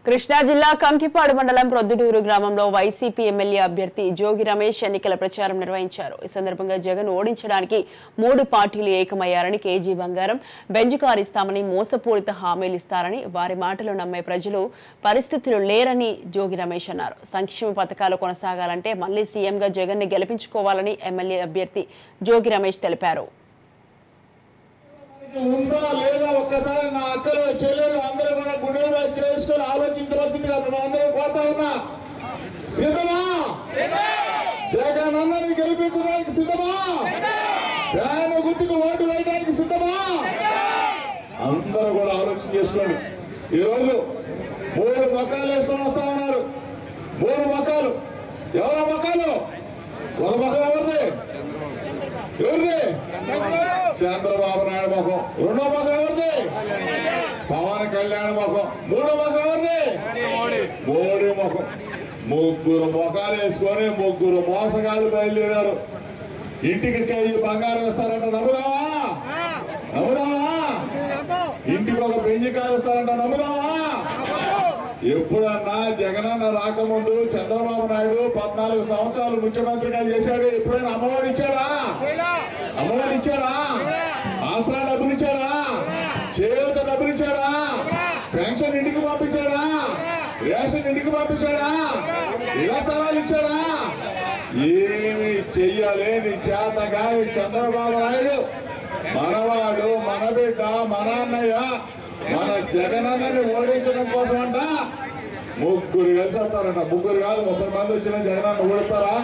కృష్ణా జిల్లా కంకిపాడు మండలం ప్రొద్దుటూరు గ్రామంలో వైసీపీ ఎమ్మెల్యే అభ్యర్థి జోగి రమేష్ ఎన్నికల ప్రచారం నిర్వహించారు. ఈ సందర్భంగా జగన్ ఓడించడానికి 3 పార్టీలు ఏకమయ్యారని, కేజీ బంగారం, బెంజ్ కారు ఇస్తామని మోసపూరిత హామీలు ఇస్తారని, వారి మాటలు నమ్మే ప్రజలు పరిస్థితులు లేరని జోగి రమేష్ అన్నారు. సంక్షేమ పథకాలు కొనసాగాలంటే మళ్లీ సీఎంగా జగన్ ని గెలిపించుకోవాలని ఎమ్మెల్యే అభ్యర్థి జోగి రమేష్ తెలిపారు. ఉందా లేదా ఒక్కసారి నా అక్కలు చెల్లెలు అందరూ కూడా గుండెలు చేసుకొని ఆలోచించవలసిందిగా అందరూ కోరుతా ఉన్నా. సిద్ధమా? జగన్ అన్నని గెలిపించడానికి సిద్ధమా? ఫ్యాన్ గుర్తుకు ఓటు వేయడానికి సిద్ధమా? అందరూ కూడా ఆలోచన చేసుకోండి. ఈరోజు 3 మకాలు వేసుకొని వస్తా ఉన్నారు. 3 మకాలు. ఎవరో మకాలు? ఒక మకం ఎవరిది? చంద్రబాబు నాయుడు ముఖం. 2వ మకం ఎవరిది? పవన్ కళ్యాణ్ ముఖం. 3వ మకం ఎవరిది? మోడీ ముఖం. 3 ముఖాలు వేసుకొని 3 మోసగాళ్ళు బయలుదేరారు. ఇంటికి కేజీ బంగారం ఇస్తారంట, నమ్ముదామా? ఇంటికి ఒక బెంజ్ కారు ఇస్తారంట, నమ్ముదామా? ఎప్పుడన్నా జగనన్న రాకముందు చంద్రబాబు నాయుడు 14 సంవత్సరాలు ముఖ్యమంత్రిగా చేశాడు. ఎప్పుడైనా అమ్మఒడి ఇచ్చాడా? అమ్మఒడి ఇచ్చాడా? ఆసరా డబ్బులు ఇచ్చాడా? చేయూత డబ్బులు ఇచ్చాడా? పెన్షన్ ఇంటికి పంపించాడా? రేషన్ ఇంటికి పంపించాడా? ఇలా స్థలాలు ఇచ్చాడా? ఏమి చెయ్యాలేని చేతగాని చంద్రబాబు నాయుడు మనవాడు, మన బిడ్డ, మన అన్నయ్య, మన జగనన్నని ఓడించడం కోసం అంట 3 కలిసి వస్తారంట. 3 కాదు 30 మంది వచ్చిన జగనన్న ఓడిస్తారా?